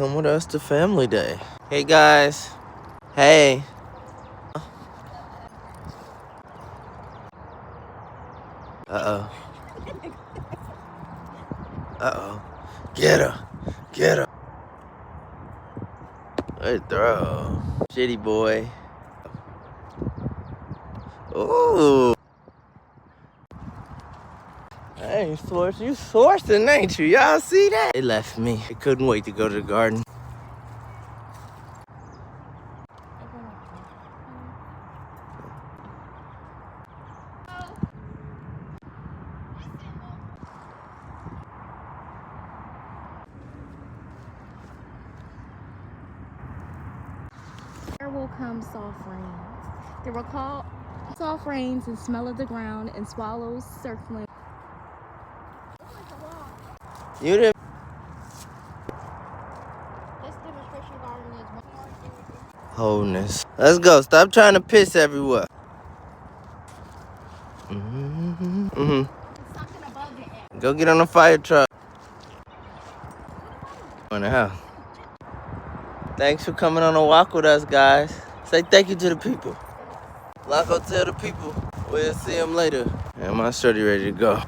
come with us to Family Day. Hey guys. Hey. Uh-oh. Uh-oh. Get her. Get her. Good throw. Shitty boy. Ooh. Hey, Source, you sourcing, ain't you? Y'all see that? They left me. They couldn't wait to go to the garden. There will come soft rains. They will call soft rains and smell of the ground and swallows circling. You didn't. This demonstration garden is one. Wholeness. Let's go. Stop trying to piss everywhere. Mm-hmm. Go get on the fire truck. In the house. Thanks for coming on a walk with us, guys. Say thank you to the people. Blanco, tell the people. We'll see them later. And my shorty ready to go.